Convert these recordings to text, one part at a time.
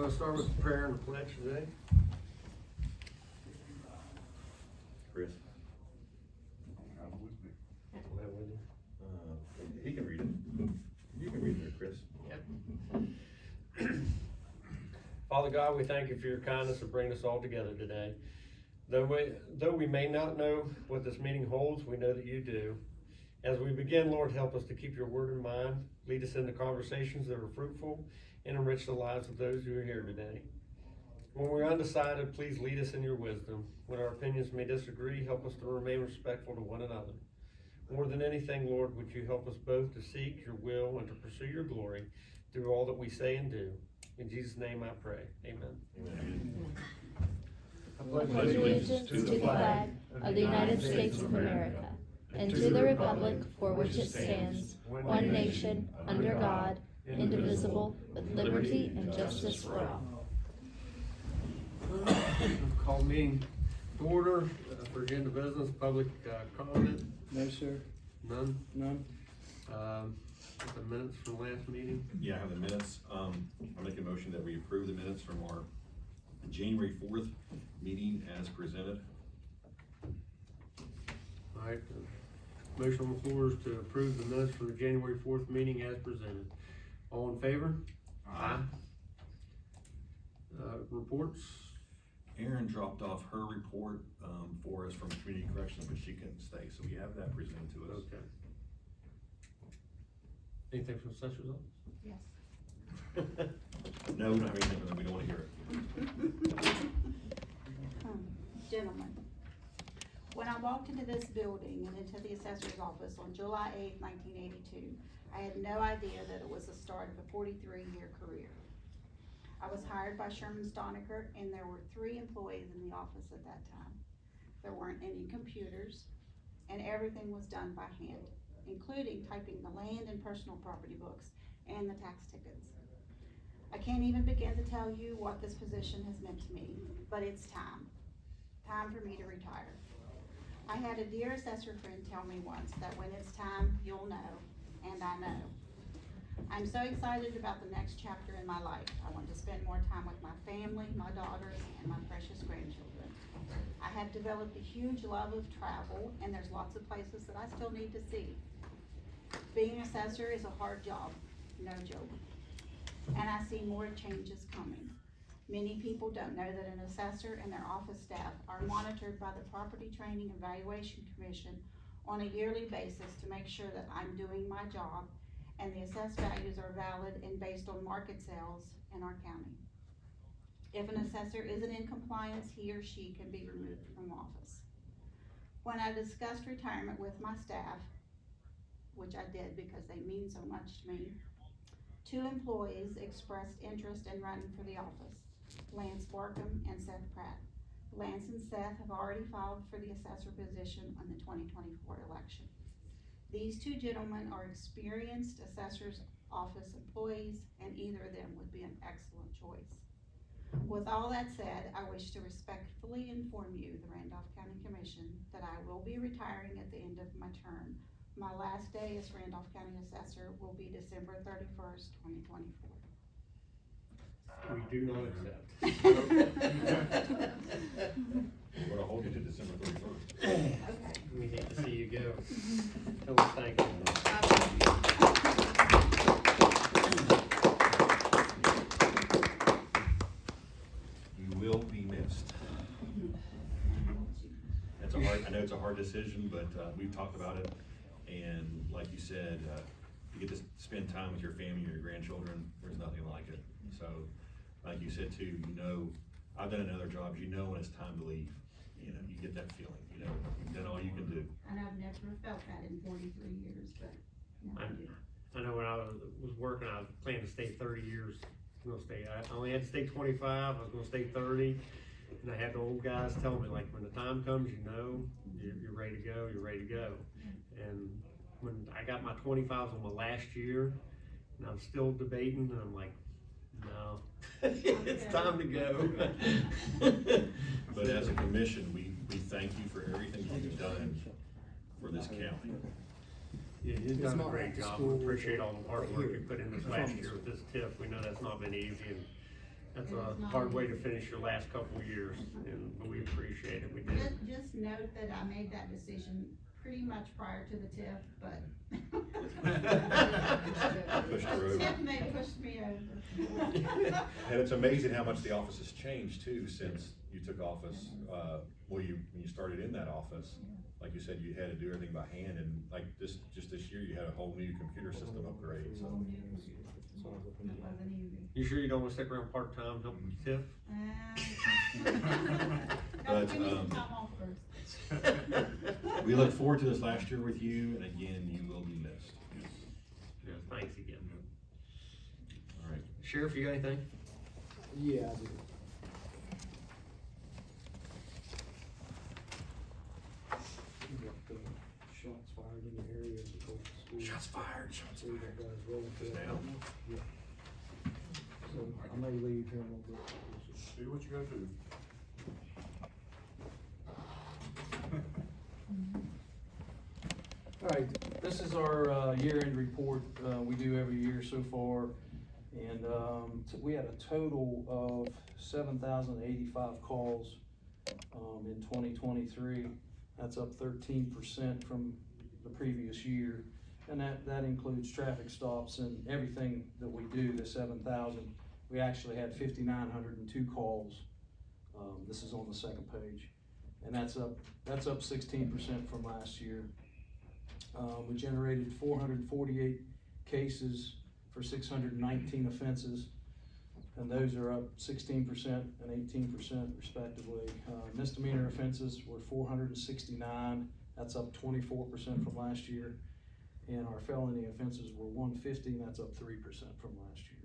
We'll start with the prayer and the pledge today. Chris? He can read it. You can read it, Chris. Yep. Father God, we thank you for your kindness of bringing us all together today. Though we may not know what this meeting holds, we know that you do. As we begin, Lord, help us to keep your word in mind, lead us into conversations that are fruitful, and enrich the lives of those who are here today. When we're undecided, please lead us in your wisdom. When our opinions may disagree, help us to remain respectful to one another. More than anything, Lord, would you help us both to seek your will and to pursue your glory through all that we say and do. In Jesus' name I pray. Amen. Amen. I pledge allegiance to the flag of the United States of America and to the republic for which it stands, one nation, under God, indivisible, with liberty and justice for all. Call meeting to order for agenda business, public comment. No, sir. None. None. The minutes from last meeting. Yeah, I have the minutes. I'll make a motion that we approve the minutes from our January 4th meeting as presented. All right. Motion on the floor is to approve the minutes from the January 4th meeting as presented. All in favor? Aye. Reports. Erin dropped off her report for us from community corrections, but she couldn't stay, so we have that presented to us. Okay. Anything from Assessor's Office? Yes. No, we don't have anything, but we don't want to hear it. Gentlemen, when I walked into this building and into the assessor's office on July 8th, 1982, I had no idea that it was the start of a 43-year career. I was hired by Sherman Stoniker, and there were 3 employees in the office at that time. There weren't any computers, and everything was done by hand, including typing the land and personal property books and the tax tickets. I can't even begin to tell you what this position has meant to me, but it's time. Time for me to retire. I had a dear assessor friend tell me once that when it's time, you'll know, and I know. I'm so excited about the next chapter in my life. I want to spend more time with my family, my daughters, and my precious grandchildren. I have developed a huge love of travel, and there's lots of places that I still need to see. Being an assessor is a hard job, no joke. And I see more changes coming. Many people don't know that an assessor and their office staff are monitored by the Property Training and Valuation Commission on a yearly basis to make sure that I'm doing my job and the assessed values are valid and based on market sales in our county. If an assessor isn't in compliance, he or she can be removed from office. When I discussed retirement with my staff, which I did because they mean so much to me, 2 employees expressed interest in running for the office, Lance Barkham and Seth Pratt. Lance and Seth have already filed for the assessor position on the 2024 election. These 2 gentlemen are experienced assessor's office employees, and either of them would be an excellent choice. With all that said, I wish to respectfully inform you, the Randolph County Commission, that I will be retiring at the end of my term. My last day as Randolph County Assessor will be December 31st, 2024. We do not accept. We're gonna hold you to December 31st. Okay. We hate to see you go. Tell us thank you. You will be missed. I know it's a hard decision, but we've talked about it, and like you said, you get to spend time with your family and your grandchildren. There's nothing like it. So, like you said too, I've done in other jobs, when it's time to leave. You get that feeling, you've done all you can do. And I've never felt that in 43 years, but now I do. I know when I was working, I planned to stay 30 years. I only had to stay 25, I was gonna stay 30. And I had the old guys tell me, like, when the time comes, you're ready to go, you're ready to go. And when I got my 25s on my last year, and I'm still debating, and I'm like, no, it's time to go. But as a commission, we thank you for everything you've done for this county. Yeah, you've done a great job. We appreciate all the hard work you put in this last year with this TIF. We know that's not been easy, and That's It is a not hard way to easy. finish your last couple of years, but we appreciate it, we do. Just note that I made that decision pretty much prior to the TIF, but. Pushed her over. TIF may push me over. And it's amazing how much the office has changed too since you took office. When you started in that office, like you said, you had to do everything by hand, and like just this year, you had a whole new computer system upgrade, so. It wasn't easy. You sure you don't wanna stick around part-time helping with TIF? No, But, give me some time off first. We look forward to this last year with you, and again, you will be missed. Yeah, thanks again. All right. Sheriff, you got anything? Yeah, I do. We got, shots fired in the area of the Colts school. Shots fired, shots See that guy's rolling to Just that. now? Yeah. So I may leave here in a little bit. Do what you gotta do. All right, this is our year-end report we do every year so far. And we had a total of 7,085 calls in 2023. That's up 13% from the previous year. And that includes traffic stops and everything that we do, the 7,000. We actually had 5,902 calls. This is on the second page. And that's up 16% from last year. We generated 448 cases for 619 offenses, and those are up 16% and 18% respectively. Misdemeanor offenses were 469, that's up 24% from last year. And our felony offenses were 150, and that's up 3% from last year.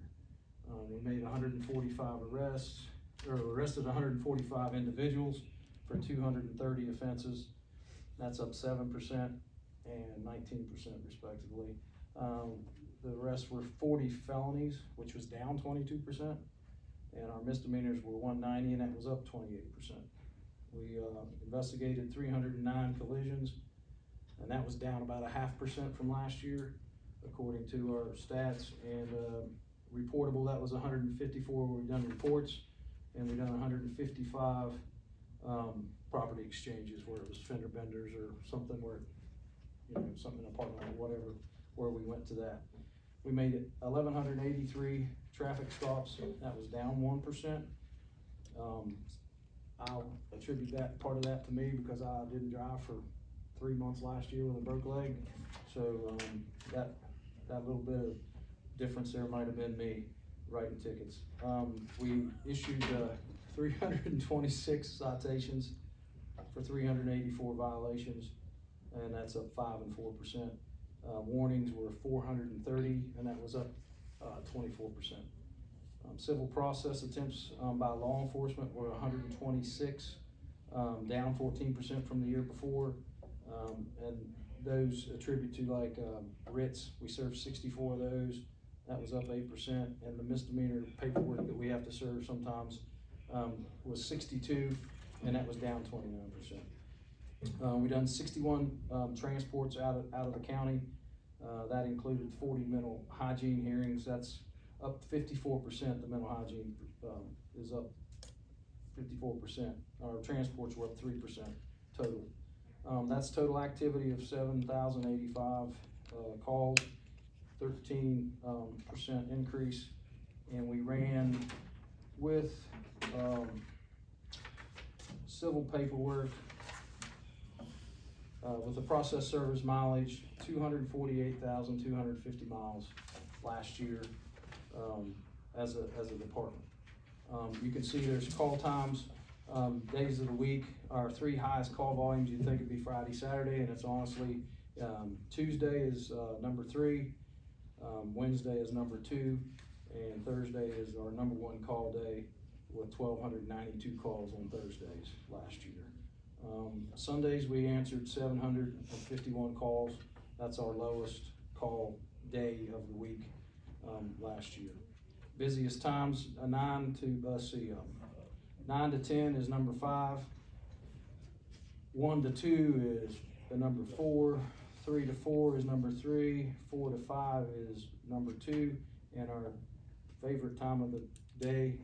We made 145 arrests, or arrested 145 individuals for 230 offenses. That's up 7% and 19% respectively. The rest were 40 felonies, which was down 22%, and our misdemeanors were 190, and that was up 28%. We investigated 309 collisions, and that was down about 0.5% from last year, according to our stats. And reportable, that was 154 where we done reports, and we done 155 property exchanges where it was fender benders or something where, something in a parking lot, whatever, where we went to that. We made it 1,183 traffic stops, that was down 1%. I'll attribute part of that to me because I didn't drive for 3 months last year with a broke leg. So that little bit of difference there might have been me writing tickets. We issued 326 citations for 384 violations, and that's up 5% and 4%. Warnings were 430, and that was up 24%. Civil process attempts by law enforcement were 126, down 14% from the year before. And those attribute to writs. We served 64 of those. That was up 8%. And the misdemeanor paperwork that we have to serve sometimes was 62, and that was down 29%. We done 61 transports out of the county. That included 40 mental hygiene hearings. That's up 54%. The mental hygiene is up 54%. Our transports were up 3% total. That's total activity of 7,085 calls, 13% increase. And we ran with civil paperwork, with the process service mileage, 248,250 miles last year as a department. You can see there's call times, days of the week. Our 3 highest call volumes, you'd think it'd be Friday, Saturday, and it's honestly, Tuesday is number 3, Wednesday is number 2, and Thursday is our number 1 call day with 1,292 calls on Thursdays last year. Sundays we answered 751 calls. That's our lowest call day of the week last year. Busiest times, 9 to 10 is number 5. 1 to 2 is the number 4. 3 to 4 is number 3. 4 to 5 is number 2. And our favorite time of the day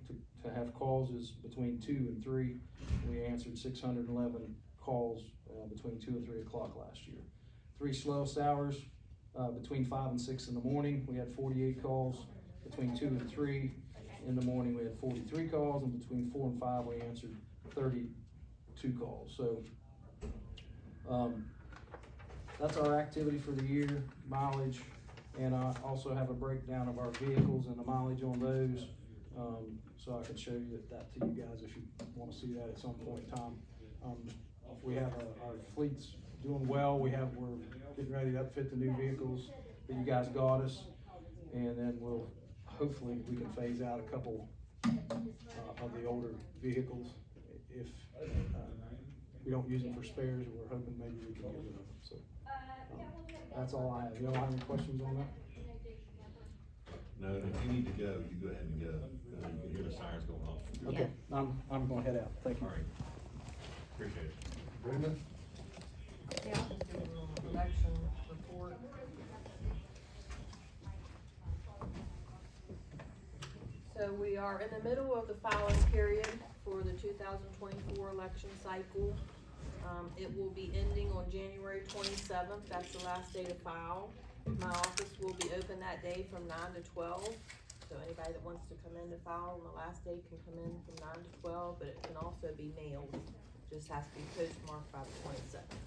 to have calls is between 2 and 3. We answered 611 calls between 2 and 3 o'clock last year. 3 slowest hours, between 5 and 6 in the morning, we had 48 calls. Between 2 and 3 in the morning, we had 43 calls, and between 4 and 5, we answered 32 calls. So that's our activity for the year, mileage, and I also have a breakdown of our vehicles and the mileage on those. So I can show you that to you guys if you want to see that at some point in time. We have our fleet's doing well. We're getting ready to upfit the new vehicles that you guys got us, and then hopefully we can phase out a couple of the older vehicles if we don't use them for spares. We're hoping maybe we can get rid of them. So that's all I have. Y'all have any questions on that? No, if you need to go, you go ahead and go. You can hear the sirens going off. Okay, I'm gonna head out. Thank you. All right. Appreciate it. Brenda? Election report. So we are in the middle of the filing period for the 2024 election cycle. It will be ending on January 27th. That's the last day to file. My office will be open that day from 9 to 12. So anybody that wants to come in to file on the last day can come in from 9 to 12, but it can also be mailed. Just has to be postmarked by the 27th.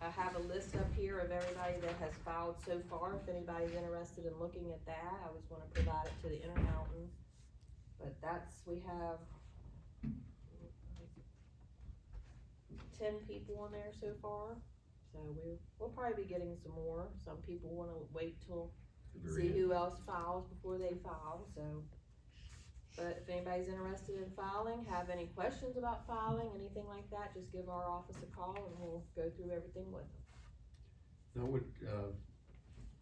I have a list up here of everybody that has filed so far. If anybody's interested in looking at that, I was gonna provide it to the Intermountain. But we have 10 people on there so far. So we'll probably be getting some more. Some people wanna wait till see who else files before they file, so. But if anybody's interested in filing, have any questions about filing, anything like that, just give our office a call and we'll go through everything with them. Now,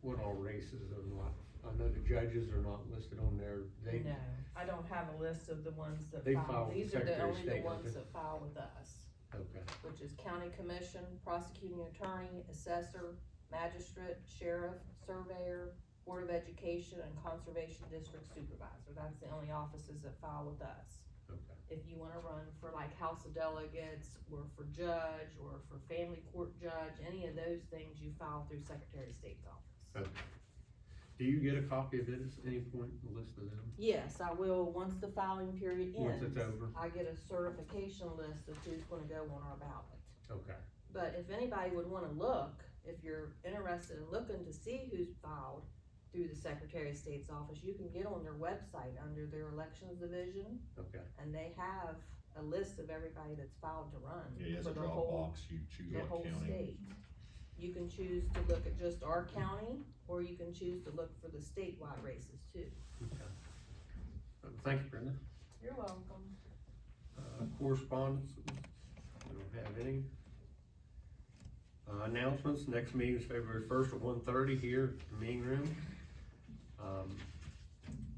what all races are not, I know the judges are not listed on there. No, I don't have a list of the ones that They file. file with These are Secretary of only the State, don't ones they? that file with us, Okay, which is county commission, prosecuting attorney, assessor, magistrate, sheriff, surveyor, Board of Education, and Conservation District Supervisor. That's the only offices that file with us. okay. If you wanna run for like House of Delegates, or for judge, or for family court judge, any of those things, you file through Secretary of State's office. Okay. Do you get a copy of it at any point, the list of them? Yes, I will, once the filing period Once ends. it's over? I get a certification list of who's gonna go on our ballot. Okay, But if anybody would wanna look, if you're interested in looking to see who's filed through the Secretary of State's office, you can get on their website under their elections division, okay. and they have a list of everybody that's filed to run. Yeah, he has for a the drop whole- box, you choose The what whole county. state. You can choose to look at just our county, or you can choose to look for the statewide races too. Okay. Thank you, Brenda. You're welcome. Correspondence, we don't have any. Announcements, next meeting is February 1st at 1:30 here in the meeting room.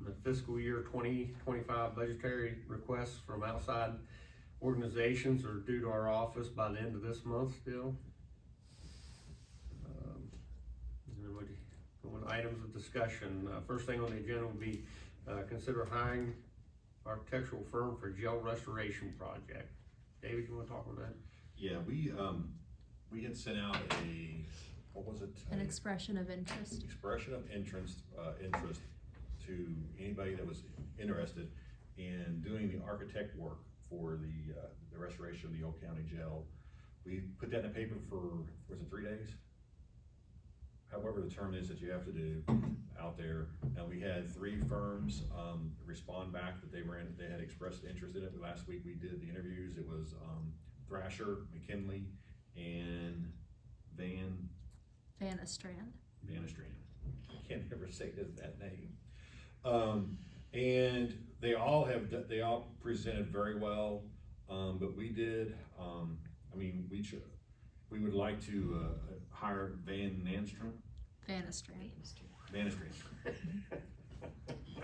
The fiscal year 2025 budgetary requests from outside organizations are due to our office by the end of this month still. Items of discussion, first thing on the agenda will be consider hiring architectural firm for jail restoration project. David, you wanna talk on that? Yeah, we had sent out what was it? An expression of interest. Expression of interest to anybody that was interested in doing the architect work for the restoration of the Old County Jail. We put that in the paper for, was it 3 days? However the term is that you have to do out there, and we had 3 firms respond back that they had expressed interest in it. Last week we did the interviews. It was Thrasher, McKinley, and Van Vanastrand. I can't ever say that name. And they all presented very well. But we did, we would like to hire Vanastrand.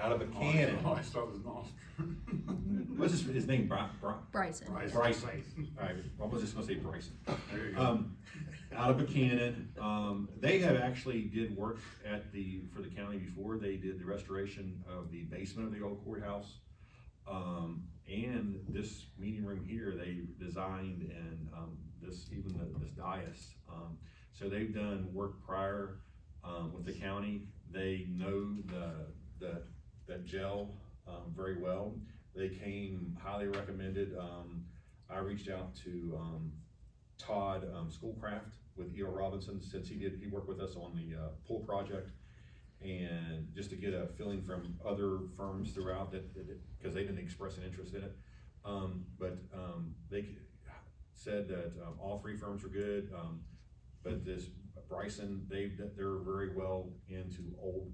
Out of a cannon. I thought it was an Austrian. what's his name, Bryson. Bryson. Alright, I was just gonna say Bryson. Out of Buchanan, they have actually did work for the county before. They did the restoration of the basement of the old courthouse. And this meeting room here, they designed, and, this dais. So they've done work prior, with the county. They know that jail, very well. They came highly recommended. I reached out to, Todd, Schoolcraft with E.O. Robinson, since he worked with us on the, pool project. And just to get a feeling from other firms throughout cause they didn't express an interest in it. They said that, all three firms were good. But this Bryson, they're very well into old,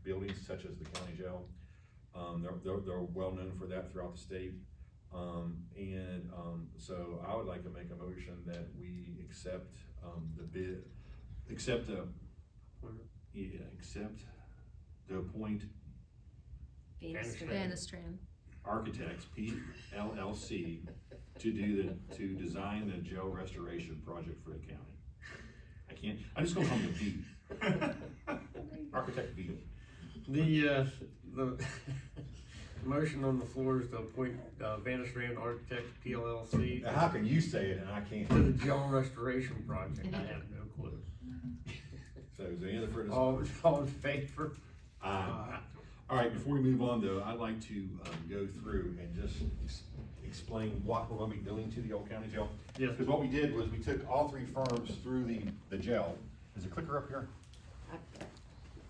buildings such as the county jail. They're well known for that throughout the state. So I would like to make a motion that we accept, the bid, accept to appoint Bannistrand. Architects, PLLC, to design the jail restoration project for the county. I'm just gonna call him the V. Architect V. The motion on the floor is to appoint, Bannistrand Architects PLLC Now, how can you say it and I can't? to the jail restoration project. I have no clue. So is there any other further? All in favor? All right, before we move on though, I'd like to go through and just explain what we're gonna be doing to the old county jail. Yes. Because what we did was we took all three firms through the jail. Is the clicker up here?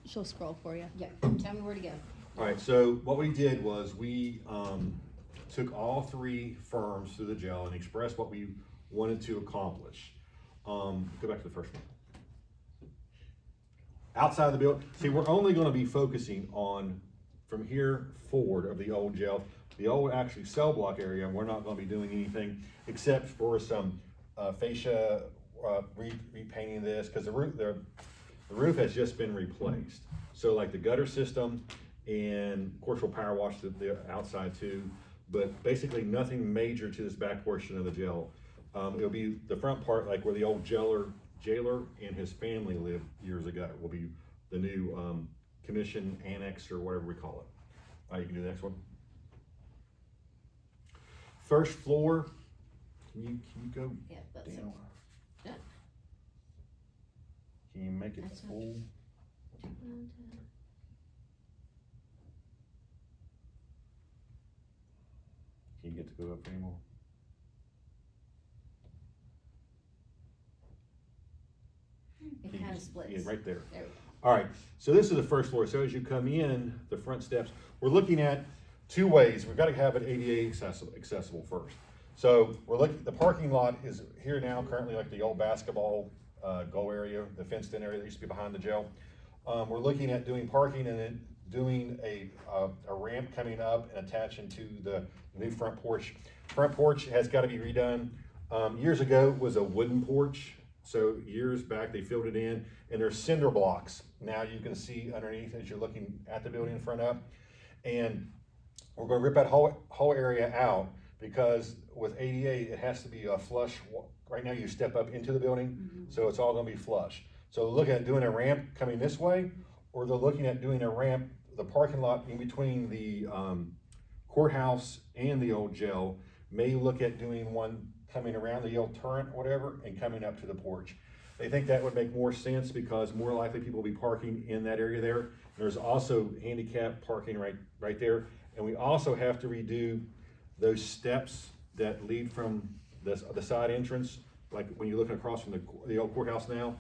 She'll scroll for you. Yeah, tell me where to go. All right, so what we did was we took all three firms through the jail and expressed what we wanted to accomplish. Go back to the first one. Outside the building, see, we're only gonna be focusing on, from here forward of the old jail, the old actually cell block area, and we're not gonna be doing anything except for some fascia, repainting this, cause the roof has just been replaced. So like the gutter system, and of course we'll power wash the outside too, but basically nothing major to this back portion of the jail. It'll be the front part, like where the old jailer and his family lived years ago, will be the new commission annex or whatever we call it. All right, you can do the next one. First floor, can you go Yeah, that's it. down? Yeah. Can you make it That's not- full? Can you get to go up anymore? It Can you kind of just- splits. Yeah, right there. There we go. All right, so this is the first floor. So as you come in, the front steps, we're looking at two ways. We've got to have it ADA accessible first. So we're looking, the parking lot is here now, currently like the old basketball goal area, the fenced in area that used to be behind the jail. We're looking at doing parking and then doing a ramp coming up and attaching to the new front porch. Front porch has got to be redone. Years ago it was a wooden porch. So years back, they filled it in, and there's cinder blocks. Now you can see underneath as you're looking at the building in front up. And we're gonna rip that whole area out, because with ADA, it has to be a flush. Right now you step up into the building, so it's all gonna be flush. So look at doing a ramp coming this way, or they're looking at doing a ramp, the parking lot in between the courthouse and the old jail. May look at doing one coming around the old turret or whatever and coming up to the porch. They think that would make more sense because more likely people will be parking in that area there. There's also handicap parking right there. And we also have to redo those steps that lead from the side entrance, like when you're looking across from the old courthouse now.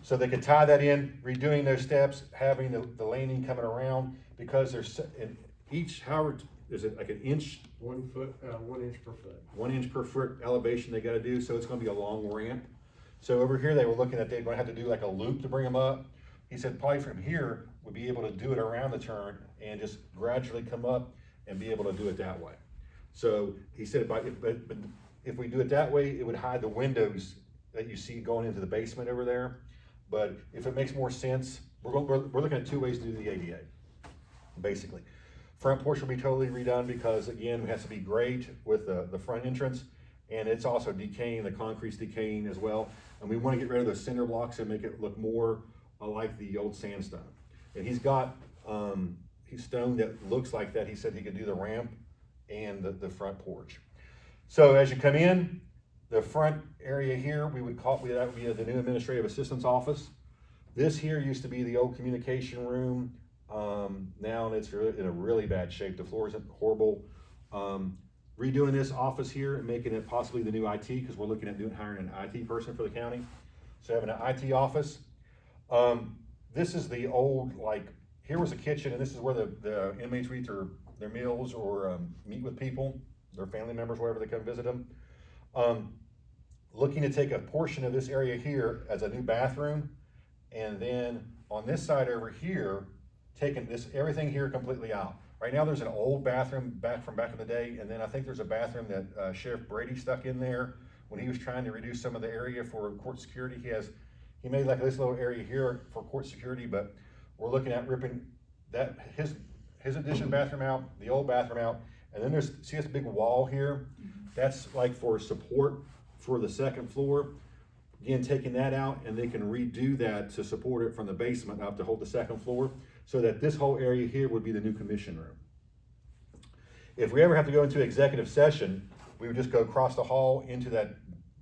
So they could tie that in, redoing those steps, having the landing coming around, because there's in each, however, is it like an inch? 1 foot, 1 inch per foot. 1 inch per foot elevation they gotta do, so it's gonna be a long ramp. So over here, they were looking at, they're gonna have to do like a loop to bring them up. He said probably from here, we'll be able to do it around the turn and just gradually come up and be able to do it that way. So he said, but if we do it that way, it would hide the windows that you see going into the basement over there. But if it makes more sense, we're looking at two ways to do the ADA, basically. Front porch will be totally redone because again, it has to be great with the front entrance, and it's also decaying, the concrete's decaying as well. And we wanna get rid of those cinder blocks and make it look more like the old sandstone. And he's got, stone that looks like that. He said he could do the ramp and the front porch. So as you come in, the front area here, that would be the new administrative assistant's office. This here used to be the old communication room. Now it's in a really bad shape. The floors are horrible. Redoing this office here and making it possibly the new IT, because we're looking at hiring an IT person for the county. So having an IT office. This is the old, here was a kitchen, and this is where the inmates eat their meals or meet with people, their family members, wherever they come visit them. Looking to take a portion of this area here as a new bathroom, and then on this side over here, taking everything here completely out. Right now there's an old bathroom from back in the day, and then I think there's a bathroom that Sheriff Brady stuck in there when he was trying to reduce some of the area for court security. He made like this little area here for court security, but we're looking at ripping his addition bathroom out, the old bathroom out, and then see this big wall here? That's like for support for the second floor. Again, taking that out, and they can redo that to support it from the basement up to hold the second floor, so that this whole area here would be the new commission room. If we ever have to go into executive session, we would just go across the hall into that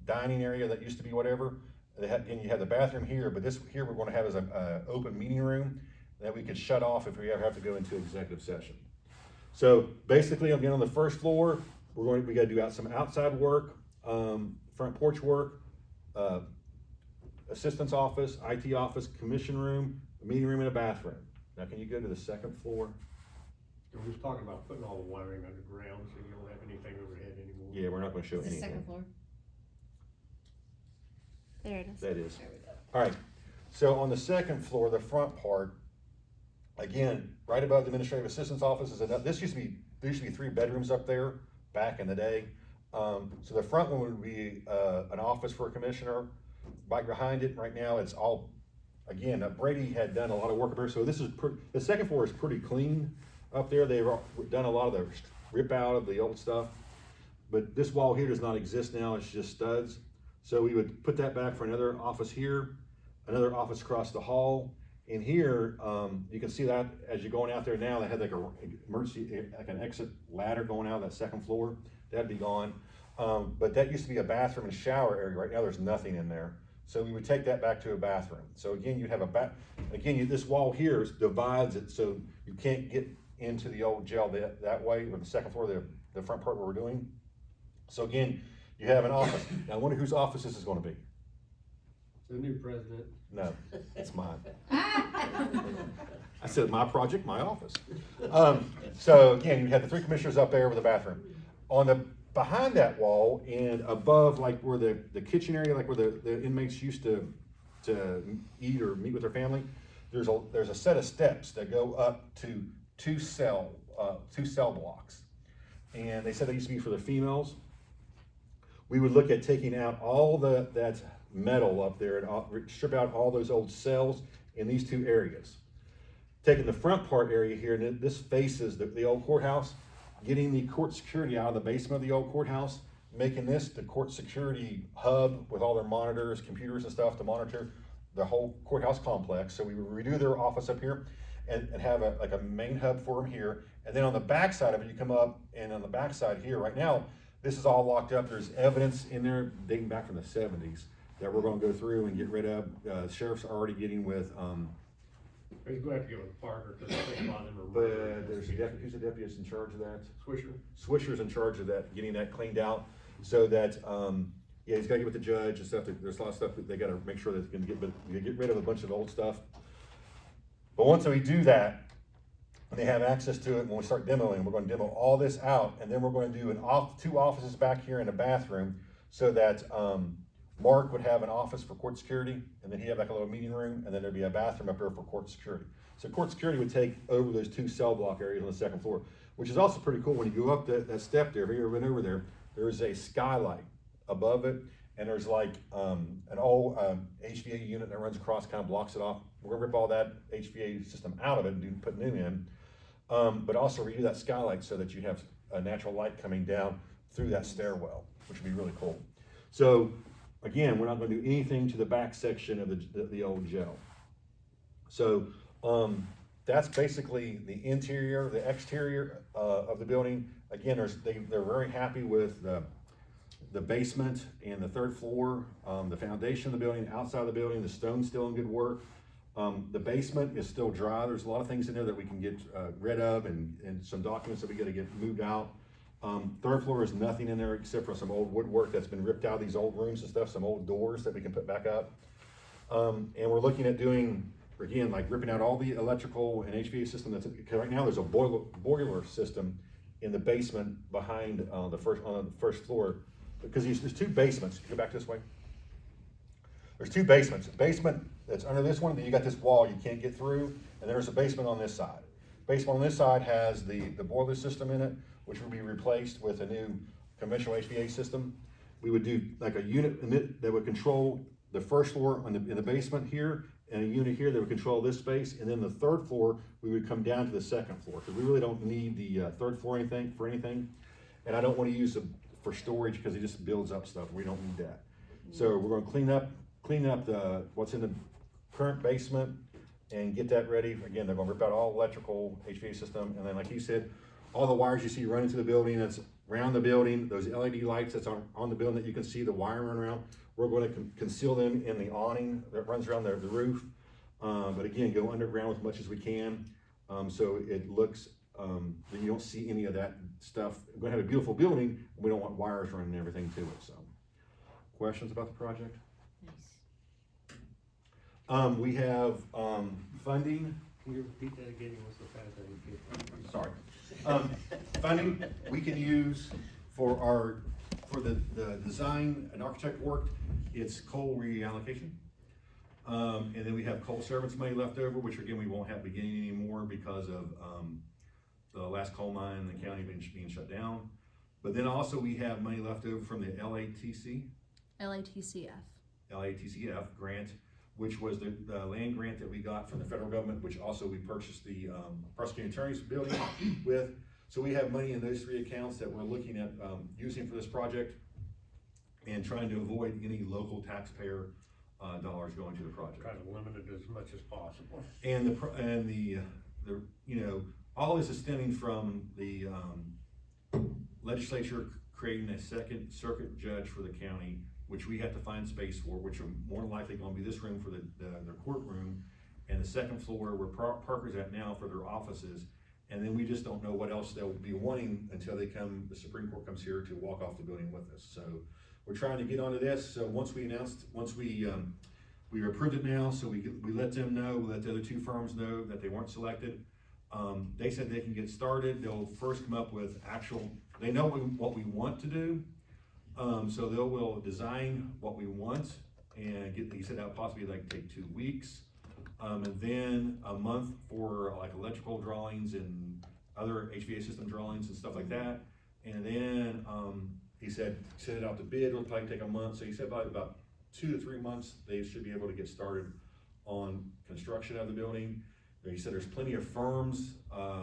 dining area that used to be whatever. Again, you have the bathroom here, but this here we're going to have as an open meeting room that we could shut off if we ever have to go into executive session. So basically, again, on the first floor, we got to do some outside work, front porch work, assistant's office, IT office, commission room, a meeting room, and a bathroom. Now, can you go to the second floor? We was talking about putting all the wiring underground, so you don't have anything overhead anymore. Yeah, we're not going to show Is this anything. second floor? There it is. That is. There we go. All right, so on the second floor, the front part, again, right above the administrative assistant's office is there used to be 3 bedrooms up there back in the day. So the front one would be an office for a commissioner. Right behind it, right now, it's all, again, Brady had done a lot of work up there, so the second floor is pretty clean up there. They've done a lot of the rip out of the old stuff, but this wall here does not exist now, it's just studs. So we would put that back for another office here, another office across the hall. In here, you can see that as you're going out there now, they had like an exit ladder going out of that second floor. That'd be gone. But that used to be a bathroom and shower area. Right now, there's nothing in there. So we would take that back to a bathroom. So again, you'd have this wall here divides it, so you can't get into the old jail that way, or the second floor, the front part where we're doing. So again, you have an office. Now I wonder whose office this is gonna be. The new president. No, it's mine. I said, my project, my office. So again, you had the 3 commissioners up there with the bathroom. Behind that wall and above, like where the kitchen area, like where the inmates used to eat or meet with their family, there's a set of steps that go up to 2 cell blocks. And they said they used to be for the females. We would look at taking out all that metal up there and strip out all those old cells in these 2 areas. Taking the front part area here, and this faces the old courthouse, getting the court security out of the basement of the old courthouse, making this the court security hub with all their monitors, computers and stuff to monitor the whole courthouse complex. So we would redo their office up here and have a main hub for them here. And then on the back side of it, you come up, and on the back side here, right now, this is all locked up. There's evidence in there dating back from the 70s that we're gonna go through and get rid of. Sheriff's already getting with, He's going to have to get with Parker, because I think a lot of them are. but there's who's the deputy that's in charge of that? Swisher. Swisher's in charge of that, getting that cleaned out, so that, yeah, he's gotta get with the judge and stuff. There's a lot of stuff that they gotta make sure that they can get rid of a bunch of old stuff. But once we do that, and they have access to it, when we start demoing, we're gonna demo all this out, and then we're gonna do 2 offices back here and a bathroom, so that, Mark would have an office for court security, and then he'd have like a little meeting room, and then there'd be a bathroom up there for court security. So court security would take over those 2 cell block areas on the second floor, which is also pretty cool. When you go up that step there, if you ever went over there, there's a skylight above it, and there's like an old HVA unit that runs across, kind of blocks it off. We're gonna rip all that HVA system out of it and put new in. but also redo that skylight so that you have a natural light coming down through that stairwell, which would be really cool. So, again, we're not gonna do anything to the back section of the old jail. So, that's basically the interior, the exterior, of the building. Again, they're very happy with the basement and the third floor, the foundation of the building, outside of the building, the stone's still in good work. The basement is still dry. There's a lot of things in there that we can get rid of and some documents that we gotta get moved out. Third floor is nothing in there except for some old woodwork that's been ripped out of these old rooms and stuff, some old doors that we can put back up. And we're looking at doing, again, like ripping out all the electrical and HVAC system because right now there's a boiler system in the basement behind on the first floor. Because there's two basements. Go back this way. There's two basements. Basement that's under this one, then you got this wall you can't get through, and there's a basement on this side. Basement on this side has the boiler system in it, which would be replaced with a new conventional HVAC system. We would do like a unit that would control the first floor in the basement here, and a unit here that would control this space, and then the third floor, we would come down to the second floor, because we really don't need the third floor for anything, and I don't want to use it for storage because it just builds up stuff. We don't need that. So we're going to clean up what's in the current basement and get that ready. Again, they're going to rip out all electrical HVAC system, and then like you said, all the wires you see running to the building, that's around the building, those LED lights that's on the building that you can see the wire run around, we're going to conceal them in the awning that runs around the roof. But again, go underground as much as we can, so it looks that you don't see any of that stuff. We're gonna have a beautiful building, and we don't want wires running and everything to it. So, questions about the project? Nice. We have funding. Can you repeat that again? What's the fast thing? Sorry. Funding we can use for the design and architect work. It's coal reallocation. And then we have coal servants money left over, which again, we won't have beginning anymore because of the last coal mine in the county being shut down. But then also we have money left over from the LATCF grant, which was the land grant that we got from the federal government, which also we purchased the prosecuting attorney's building with. So we have money in those three accounts that we're looking at using for this project and trying to avoid any local taxpayer dollars going to the project. Try to limit it as much as possible. And the you know, all this is stemming from the legislature creating a second circuit judge for the county, which we have to find space for, which are more than likely going to be this room for their courtroom, and the second floor where Parker's at now for their offices. And then we just don't know what else they'll be wanting until the Supreme Court comes here to walk off the building with us. So we're trying to get onto this. So once we approved it now, so we let them know, we let the other two firms know that they weren't selected. They said they can get started. They'll first come up with they know what we want to do. So they will design what we want and he said that would possibly take 2 weeks. And then a month for like electrical drawings and other HVAC system drawings and stuff like that. And then, he said, send it out to bid, it'll probably take a month. So he said probably about 2 to 3 months, they should be able to get started on construction of the building. He said there's plenty of firms,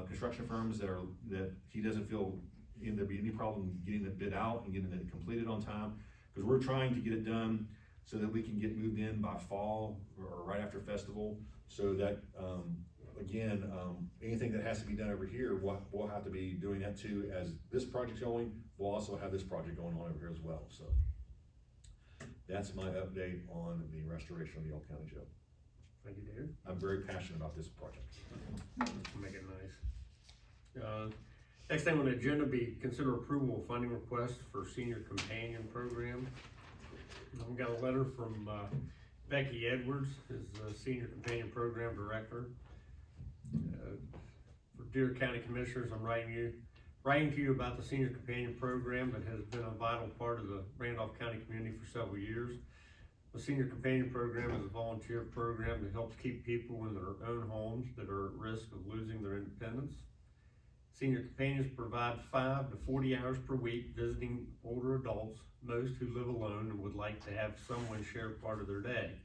construction firms that he doesn't feel there'd be any problem getting the bid out and getting it completed on time. Because we're trying to get it done so that we can get moved in by fall or right after festival. So that, again, anything that has to be done over here, we'll have to be doing that too. As this project's going, we'll also have this project going on over here as well. So that's my update on the restoration of the Old County Jail. Thank you, David. I'm very passionate about this project. Make it nice. Next thing on the agenda be consider approval of funding request for senior companion program. We got a letter from Becky Edwards, is the senior companion program director. For dear county commissioners, I'm writing to you about the senior companion program that has been a vital part of the Randolph County community for several years. The Senior Companion Program is a volunteer program that helps keep people in their own homes that are at risk of losing their independence. Senior Companions provide 5 to 40 hours per week visiting older adults, most who live alone and would like to have someone share part of their day.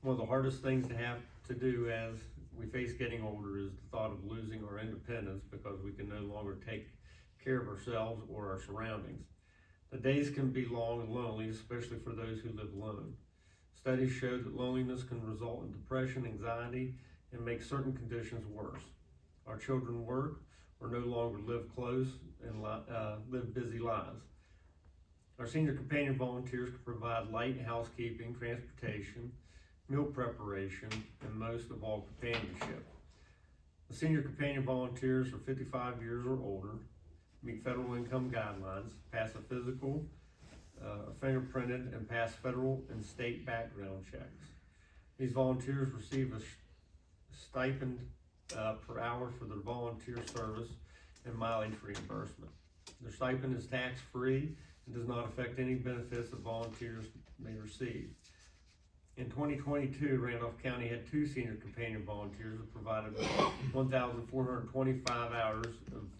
One of the hardest things to have to do as we face getting older is the thought of losing our independence because we can no longer take care of ourselves or our surroundings. The days can be long and lonely, especially for those who live alone. Studies show that loneliness can result in depression, anxiety, and make certain conditions worse. Our children work or no longer live close and live busy lives. Our senior companion volunteers can provide light housekeeping, transportation, meal preparation, and most of all, companionship. The senior companion volunteers are 55 years or older, meet federal income guidelines, pass a physical, are fingerprinted, and pass federal and state background checks. These volunteers receive a stipend per hour for their volunteer service and mileage reimbursement. Their stipend is tax-free and does not affect any benefits that volunteers may receive. In 2022, Randolph County had 2 senior companion volunteers that provided 1,425 hours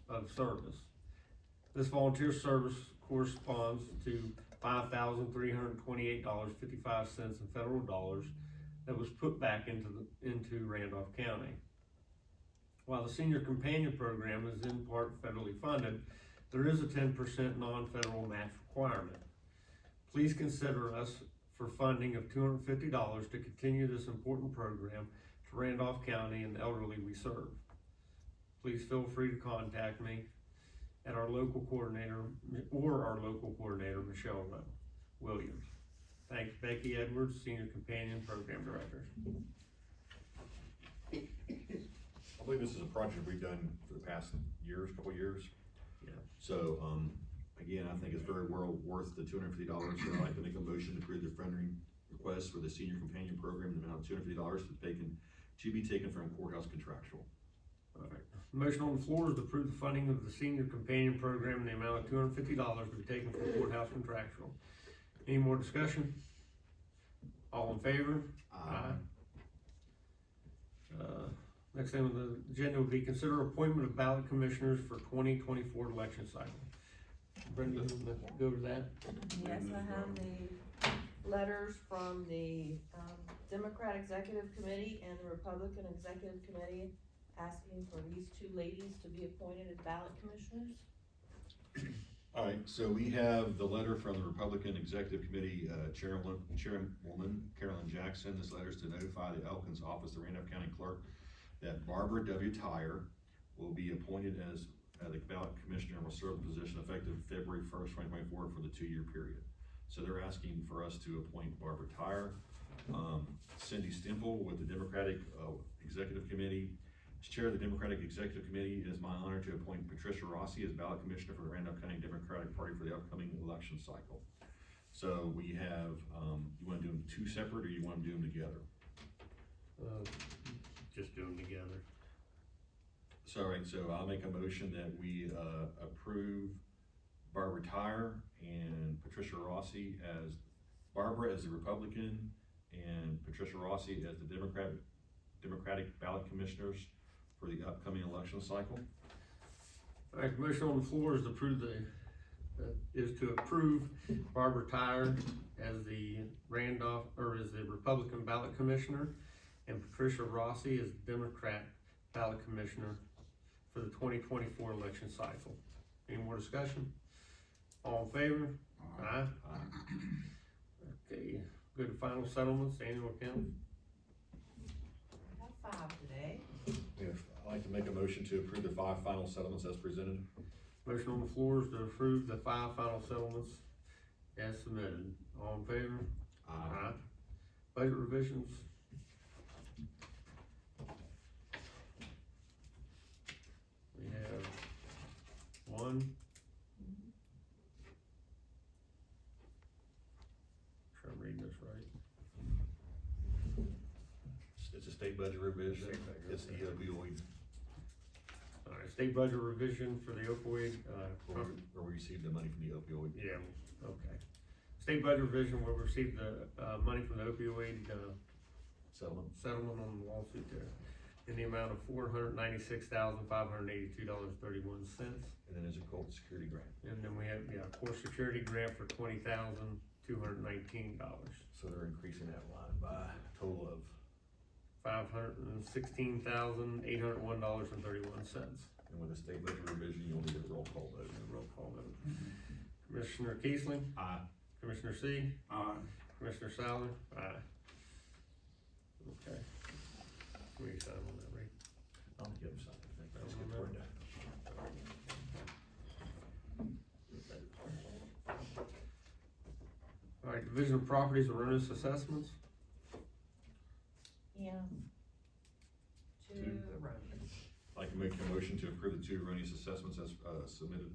of service. This volunteer service corresponds to $5,328.55 in federal dollars that was put back into Randolph County. While the senior companion program is in part federally funded, there is a 10% non-federal match requirement. Please consider us for funding of $250 to continue this important program to Randolph County and the elderly we serve. Please feel free to contact me at our local coordinator Michelle Williams. Thanks, Becky Edwards, Senior Companion Program Director. I believe this is a project we've done for the past couple years. Yeah. So, again, I think it's very well worth the $250, so I'd like to make a motion to approve the funding request for the senior companion program in the amount of $250 to be taken from courthouse contractual. All right. Motion on the floor is to approve the funding of the senior companion program in the amount of $250 to be taken from courthouse contractual. Any more discussion? All in favor? Aye. Next thing on the agenda would be consider appointment of ballot commissioners for 2024 election cycle. Brenda, you wanna go to that? Yes, I have the letters from the Democrat Executive Committee and the Republican Executive Committee asking for these 2 ladies to be appointed as ballot commissioners. All right, so we have the letter from the Republican Executive Committee Chairwoman Carolyn Jackson. This letter is to notify the Elkins Office, the Randolph County Clerk, that Barbara W. Tyre will be appointed as the ballot commissioner and will serve the position effective February 1st, 2024 for the 2-year period. So they're asking for us to appoint Barbara Tyre. Cindy Stemple with the Democratic Executive Committee. As chair of the Democratic Executive Committee, it is my honor to appoint Patricia Rossi as ballot commissioner for the Randolph County Democratic Party for the upcoming election cycle. So we have, you wanna do them 2 separate or you wanna do them together? Just do them together. So, all right, so I'll make a motion that we approve Barbara Tyre and Patricia Rossi as, Barbara as the Republican and Patricia Rossi as the Democratic ballot commissioners for the upcoming election cycle. All right, motion on the floor is to approve Barbara Tyre as the Republican ballot commissioner and Patricia Rossi as the Democrat ballot commissioner for the 2024 election cycle. Any more discussion? All in favor? Aye. Okay, go to final settlements, annual accounts. I have 5 today. I'd like to make a motion to approve the 5 final settlements as presented. Motion on the floor is to approve the 5 final settlements as submitted. All in favor? Aye. Budget revisions. We have 1. Sure I'm reading this right. It's a state budget revision. State budget It's the opioid, All right, state budget revision for the opioid, where we received the money from the opioid. yeah, okay. State budget revision where we received the, money from the opioid, settlement on the lawsuit there in the amount of $496,582.31. And then there's a Colt security grant. And then we have, core security grant for $20,219. So they're increasing that line by a total of $516,801.31. And with the state budget revision, you'll need a roll call vote. Roll call vote. Commissioner Keesling, Aye. Commissioner C, Aye. Commissioner Sauer, aye. Okay. We sign on that, right? I'll give him something, I think. Let's get toward that. All right, Division of Properties Erroneous Assessments. Yeah. Two. I'd like to make a motion to approve the 2 erroneous assessments as submitted.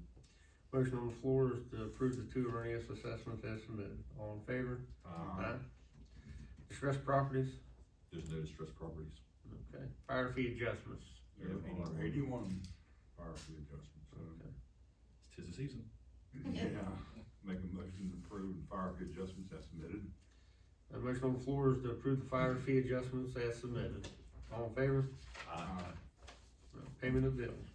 Motion on the floor is to approve the 2 erroneous assessments as submitted. All in favor? Aye. Distressed properties, There's no distressed properties. okay. Fire fee adjustments. Do you have any? 81 fire fee adjustments, so, Okay. It's 'tis the season. yeah, make a motion to approve the fire fee adjustments as submitted. A motion on the floor is to approve the fire fee adjustments as submitted. All in favor? Aye. Payment of bills.